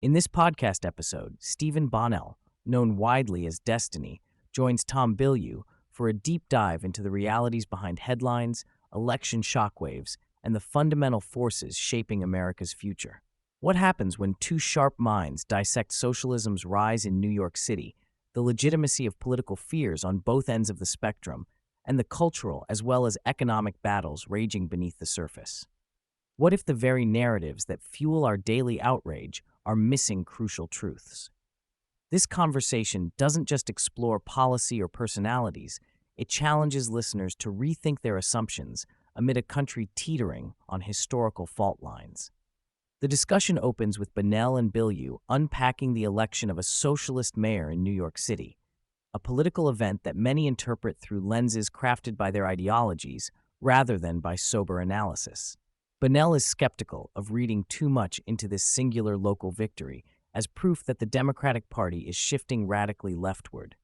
In this podcast episode, Stephen Bonnell, known widely as Destiny, joins Tom Bilyeu for a deep dive into the realities behind headlines, election shockwaves, and the fundamental forces shaping America's future. What happens when two sharp minds dissect socialism's rise in New York City, the legitimacy of political fears on both ends of the spectrum, and the cultural as well as economic battles raging beneath the surface? What if the very narratives that fuel our daily outrage are missing crucial truths? This conversation doesn't just explore policy or personalities, it challenges listeners to rethink their assumptions amid a country teetering on historical fault lines. The discussion opens with Bonnell and Bilyeu unpacking the election of a socialist mayor in New York City, a political event that many interpret through lenses crafted by their ideologies rather than by sober analysis. Bonnell is skeptical of reading too much into this singular local victory as proof that the Democratic Party is shifting radically leftward.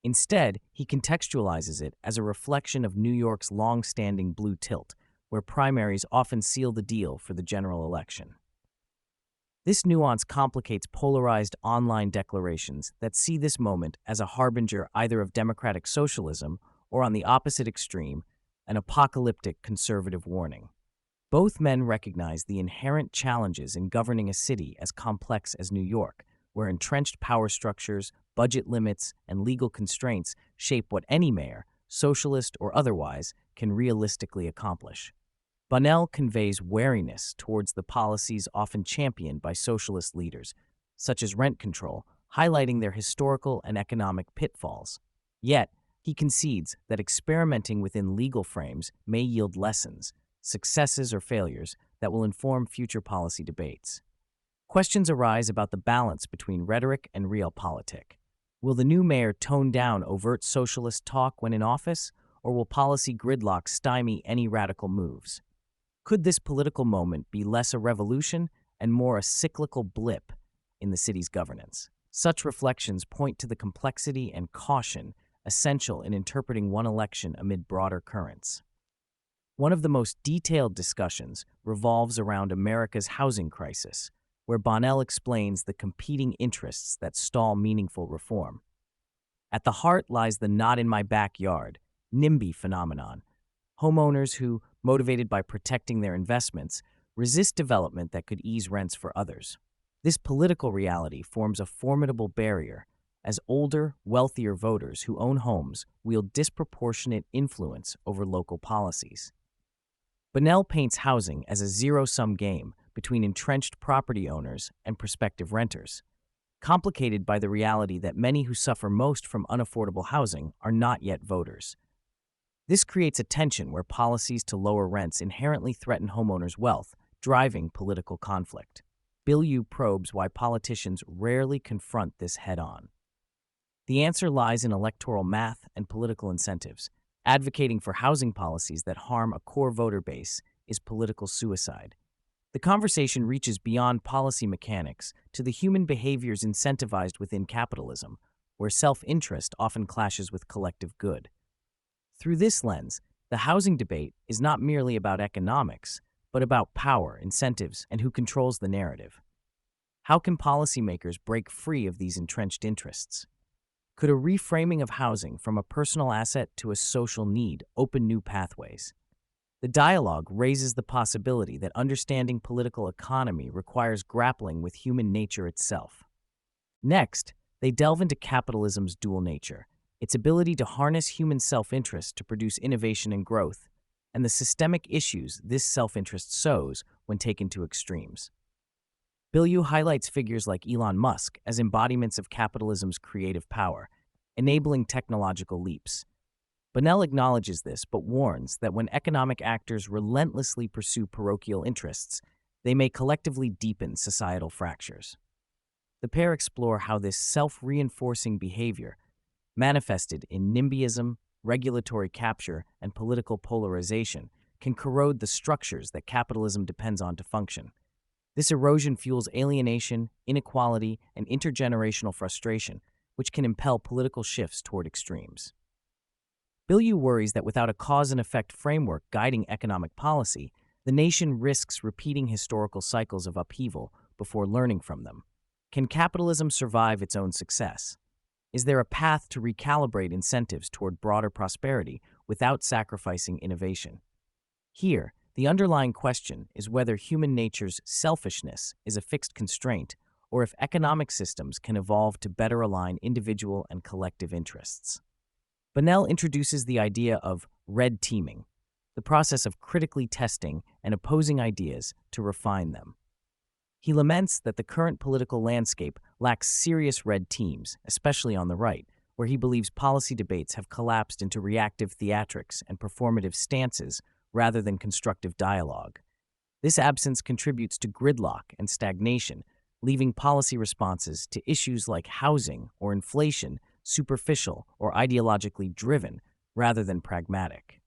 Instead, he contextualizes it as a reflection of New York's long-standing blue tilt, where primaries often seal the deal for the general election. This nuance complicates polarized online declarations that see this moment as a harbinger either of democratic socialism or, on the opposite extreme, an apocalyptic conservative warning. Both men recognize the inherent challenges in governing a city as complex as New York, where entrenched power structures, budget limits, and legal constraints shape what any mayor, socialist or otherwise, can realistically accomplish. Bonnell conveys wariness towards the policies often championed by socialist leaders, such as rent control, highlighting their historical and economic pitfalls. Yet, he concedes that experimenting within legal frames may yield lessons, successes or failures that will inform future policy debates. Questions arise about the balance between rhetoric and realpolitik. Will the new mayor tone down overt socialist talk when in office, or will policy gridlock stymie any radical moves? Could this political moment be less a revolution and more a cyclical blip in the city's governance? Such reflections point to the complexity and caution essential in interpreting one election amid broader currents. One of the most detailed discussions revolves around America's housing crisis, where Bonnell explains the competing interests that stall meaningful reform. At the heart lies the not in my backyard, NIMBY phenomenon. Homeowners who, motivated by protecting their investments, resist development that could ease rents for others. This political reality forms a formidable barrier, as older, wealthier voters who own homes wield disproportionate influence over local policies. Bonnell paints housing as a zero-sum game between entrenched property owners and prospective renters, complicated by the reality that many who suffer most from unaffordable housing are not yet voters. This creates a tension where policies to lower rents inherently threaten homeowners' wealth, driving political conflict. Bilyeu probes why politicians rarely confront this head-on. The answer lies in electoral math and political incentives. Advocating for housing policies that harm a core voter base is political suicide. The conversation reaches beyond policy mechanics to the human behaviors incentivized within capitalism, where self-interest often clashes with collective good. Through this lens, the housing debate is not merely about economics, but about power, incentives, and who controls the narrative. How can policymakers break free of these entrenched interests? Could a reframing of housing from a personal asset to a social need open new pathways? The dialogue raises the possibility that understanding political economy requires grappling with human nature itself. Next, they delve into capitalism's dual nature, its ability to harness human self-interest to produce innovation and growth, and the systemic issues this self-interest sows when taken to extremes. Bilyeu highlights figures like Elon Musk as embodiments of capitalism's creative power, enabling technological leaps. Bonnell acknowledges this but warns that when economic actors relentlessly pursue parochial interests, they may collectively deepen societal fractures. The pair explore how this self-reinforcing behavior, manifested in NIMBYism, regulatory capture, and political polarization, can corrode the structures that capitalism depends on to function. This erosion fuels alienation, inequality, and intergenerational frustration, which can impel political shifts toward extremes. Bilyeu worries that without a cause-and-effect framework guiding economic policy, the nation risks repeating historical cycles of upheaval before learning from them. Can capitalism survive its own success? Is there a path to recalibrate incentives toward broader prosperity without sacrificing innovation? Here, the underlying question is whether human nature's selfishness is a fixed constraint or if economic systems can evolve to better align individual and collective interests. Bonnell introduces the idea of red teaming, the process of critically testing and opposing ideas to refine them. He laments that the current political landscape lacks serious red teams, especially on the right, where he believes policy debates have collapsed into reactive theatrics and performative stances rather than constructive dialogue. This absence contributes to gridlock and stagnation, leaving policy responses to issues like housing or inflation superficial or ideologically driven rather than pragmatic.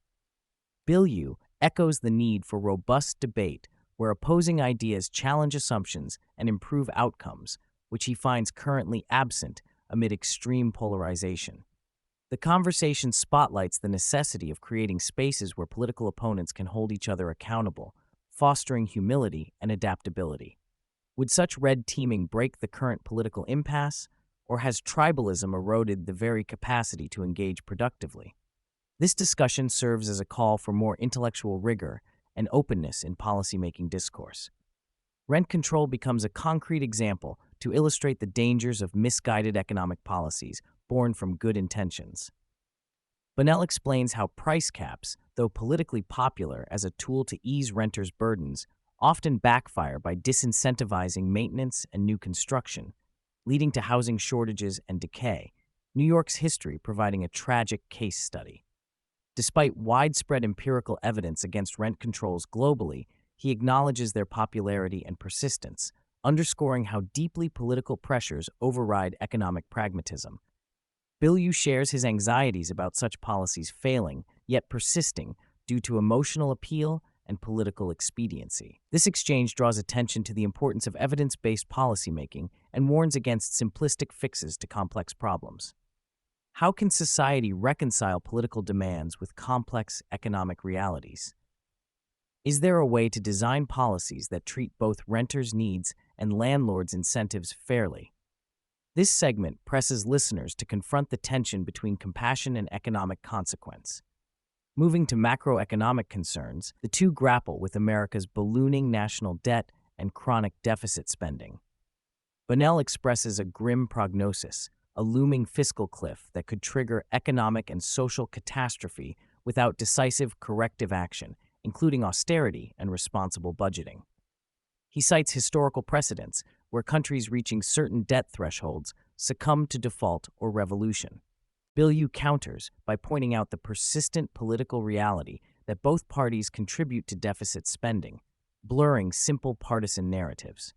Bilyeu echoes the need for robust debate where opposing ideas challenge assumptions and improve outcomes, which he finds currently absent amid extreme polarization. The conversation spotlights the necessity of creating spaces where political opponents can hold each other accountable, fostering humility and adaptability. Would such red teaming break the current political impasse, or has tribalism eroded the very capacity to engage productively? This discussion serves as a call for more intellectual rigor and openness in policymaking discourse. Rent control becomes a concrete example to illustrate the dangers of misguided economic policies born from good intentions. Bonnell explains how price caps, though politically popular as a tool to ease renters' burdens, often backfire by disincentivizing maintenance and new construction, leading to housing shortages and decay, New York's history providing a tragic case study. Despite widespread empirical evidence against rent controls globally, he acknowledges their popularity and persistence, underscoring how deeply political pressures override economic pragmatism. Bilyeu shares his anxieties about such policies failing, yet persisting, due to emotional appeal and political expediency. This exchange draws attention to the importance of evidence-based policymaking and warns against simplistic fixes to complex problems. How can society reconcile political demands with complex economic realities? Is there a way to design policies that treat both renters' needs and landlords' incentives fairly? This segment presses listeners to confront the tension between compassion and economic consequence. Moving to macroeconomic concerns, the two grapple with America's ballooning national debt and chronic deficit spending. Bonnell expresses a grim prognosis, a looming fiscal cliff that could trigger economic and social catastrophe without decisive corrective action, including austerity and responsible budgeting. He cites historical precedents where countries reaching certain debt thresholds succumb to default or revolution. Bilyeu counters by pointing out the persistent political reality that both parties contribute to deficit spending, blurring simple partisan narratives.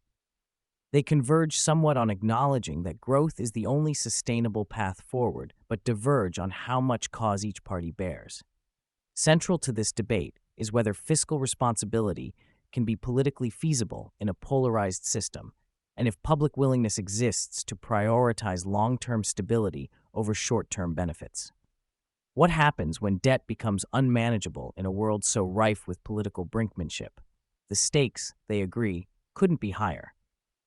They converge somewhat on acknowledging that growth is the only sustainable path forward, but diverge on how much cause each party bears. Central to this debate is whether fiscal responsibility can be politically feasible in a polarized system, and if public willingness exists to prioritize long-term stability over short-term benefits. What happens when debt becomes unmanageable in a world so rife with political brinkmanship? The stakes, they agree, couldn't be higher.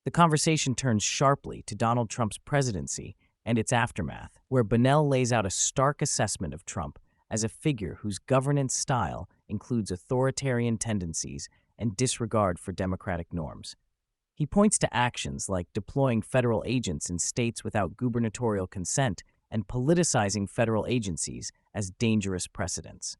The conversation turns sharply to Donald Trump's presidency and its aftermath, where Bonnell lays out a stark assessment of Trump as a figure whose governance style includes authoritarian tendencies and disregard for democratic norms. He points to actions like deploying federal agents in states without gubernatorial consent and politicizing federal agencies as dangerous precedents.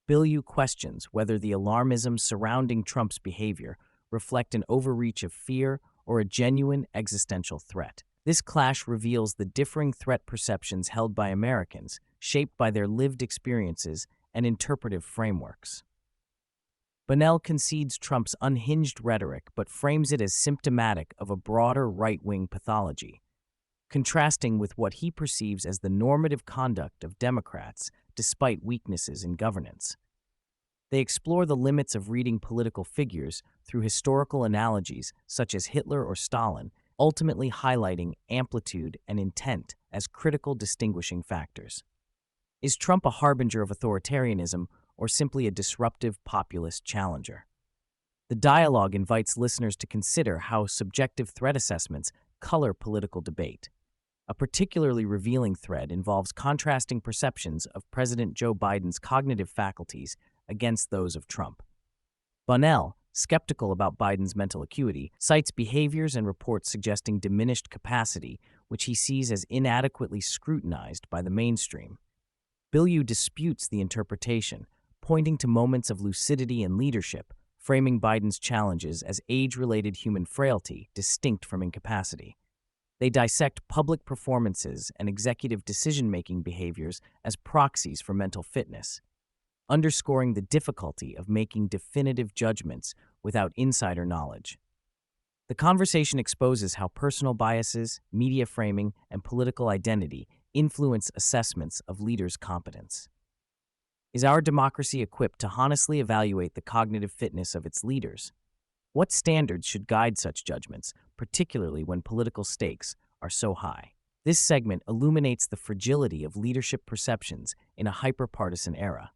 Bilyeu questions whether the alarmism surrounding Trump's behavior reflect an overreach of fear or a genuine existential threat. This clash reveals the differing threat perceptions held by Americans, shaped by their lived experiences and interpretive frameworks. Bonnell concedes Trump's unhinged rhetoric but frames it as symptomatic of a broader right-wing pathology, contrasting with what he perceives as the normative conduct of Democrats despite weaknesses in governance. They explore the limits of reading political figures through historical analogies such as Hitler or Stalin, ultimately highlighting amplitude and intent as critical distinguishing factors. Is Trump a harbinger of authoritarianism or simply a disruptive populist challenger? The dialogue invites listeners to consider how subjective threat assessments color political debate. A particularly revealing thread involves contrasting perceptions of President Joe Biden's cognitive faculties against those of Trump. Bonnell, skeptical about Biden's mental acuity, cites behaviors and reports suggesting diminished capacity, which he sees as inadequately scrutinized by the mainstream. Bilyeu disputes the interpretation, pointing to moments of lucidity and leadership, framing Biden's challenges as age-related human frailty distinct from incapacity. They dissect public performances and executive decision-making behaviors as proxies for mental fitness, underscoring the difficulty of making definitive judgments without insider knowledge. The conversation exposes how personal biases, media framing, and political identity influence assessments of leaders' competence. Is our democracy equipped to honestly evaluate the cognitive fitness of its leaders? What standards should guide such judgments, particularly when political stakes are so high? This segment illuminates the fragility of leadership perceptions in a hyper-partisan era.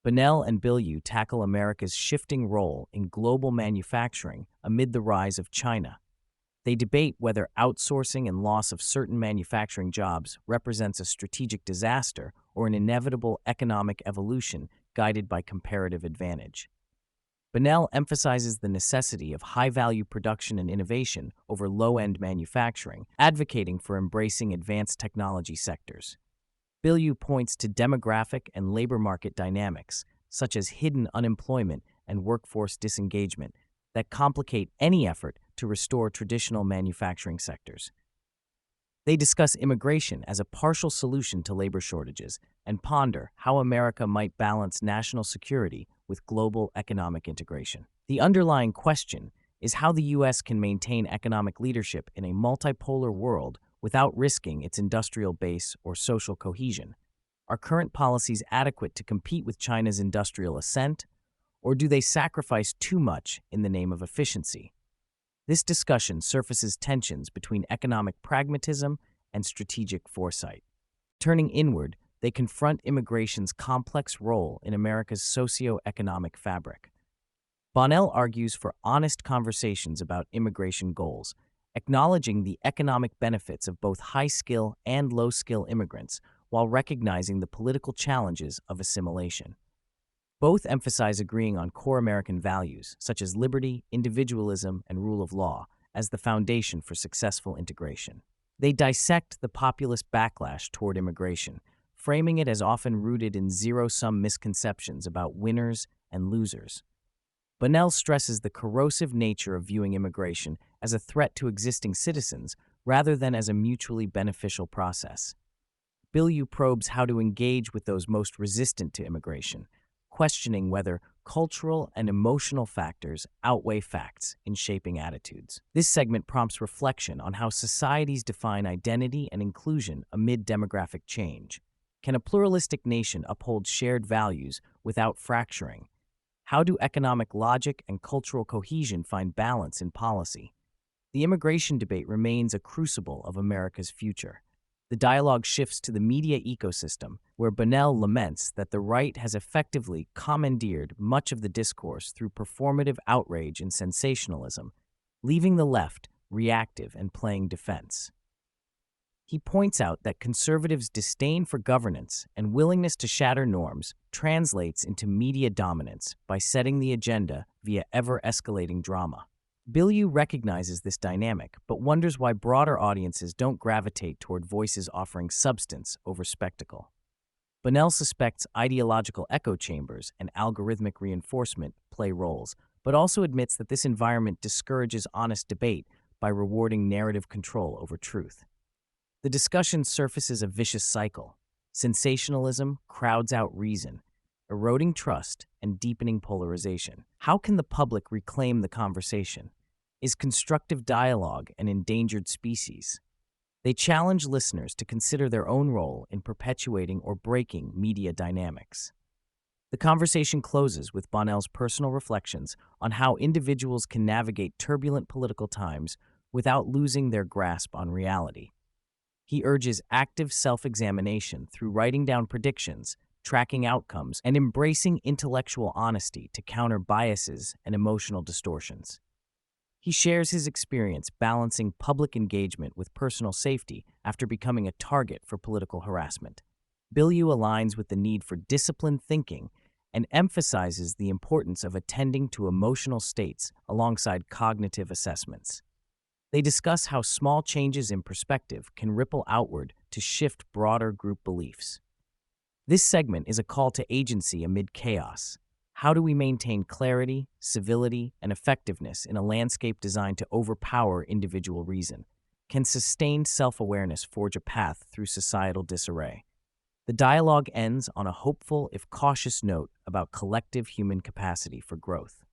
Bonnell and Bilyeu tackle America's shifting role in global manufacturing amid the rise of China. They debate whether outsourcing and loss of certain manufacturing jobs represents a strategic disaster or an inevitable economic evolution guided by comparative advantage. Bonnell emphasizes the necessity of high-value production and innovation over low-end manufacturing, advocating for embracing advanced technology sectors. Bilyeu points to demographic and labor market dynamics, such as hidden unemployment and workforce disengagement, that complicate any effort to restore traditional manufacturing sectors. They discuss immigration as a partial solution to labor shortages and ponder how America might balance national security with global economic integration. The underlying question is how the U.S. can maintain economic leadership in a multipolar world without risking its industrial base or social cohesion. Are current policies adequate to compete with China's industrial ascent, or do they sacrifice too much in the name of efficiency? This discussion surfaces tensions between economic pragmatism and strategic foresight. Turning inward, they confront immigration's complex role in America's socio-economic fabric. Bonnell argues for honest conversations about immigration goals, acknowledging the economic benefits of both high-skill and low-skill immigrants while recognizing the political challenges of assimilation. Both emphasize agreeing on core American values, such as liberty, individualism, and rule of law, as the foundation for successful integration. They dissect the populist backlash toward immigration, framing it as often rooted in zero-sum misconceptions about winners and losers. Bonnell stresses the corrosive nature of viewing immigration as a threat to existing citizens rather than as a mutually beneficial process. Bilyeu probes how to engage with those most resistant to immigration, questioning whether cultural and emotional factors outweigh facts in shaping attitudes. This segment prompts reflection on how societies define identity and inclusion amid demographic change. Can a pluralistic nation uphold shared values without fracturing? How do economic logic and cultural cohesion find balance in policy? The immigration debate remains a crucible of America's future. The dialogue shifts to the media ecosystem, where Bonnell laments that the right has effectively commandeered much of the discourse through performative outrage and sensationalism, leaving the left reactive and playing defense. He points out that conservatives' disdain for governance and willingness to shatter norms translates into media dominance by setting the agenda via ever-escalating drama. Bilyeu recognizes this dynamic, but wonders why broader audiences don't gravitate toward voices offering substance over spectacle. Bonnell suspects ideological echo chambers and algorithmic reinforcement play roles, but also admits that this environment discourages honest debate by rewarding narrative control over truth. The discussion surfaces a vicious cycle. Sensationalism crowds out reason, eroding trust and deepening polarization. How can the public reclaim the conversation? Is constructive dialogue an endangered species? They challenge listeners to consider their own role in perpetuating or breaking media dynamics. The conversation closes with Bonnell's personal reflections on how individuals can navigate turbulent political times without losing their grasp on reality. He urges active self-examination through writing down predictions, tracking outcomes, and embracing intellectual honesty to counter biases and emotional distortions. He shares his experience balancing public engagement with personal safety after becoming a target for political harassment. Bilyeu aligns with the need for disciplined thinking and emphasizes the importance of attending to emotional states alongside cognitive assessments. They discuss how small changes in perspective can ripple outward to shift broader group beliefs. This segment is a call to agency amid chaos. How do we maintain clarity, civility, and effectiveness in a landscape designed to overpower individual reason? Can sustained self-awareness forge a path through societal disarray? The dialogue ends on a hopeful, if cautious note about collective human capacity for growth.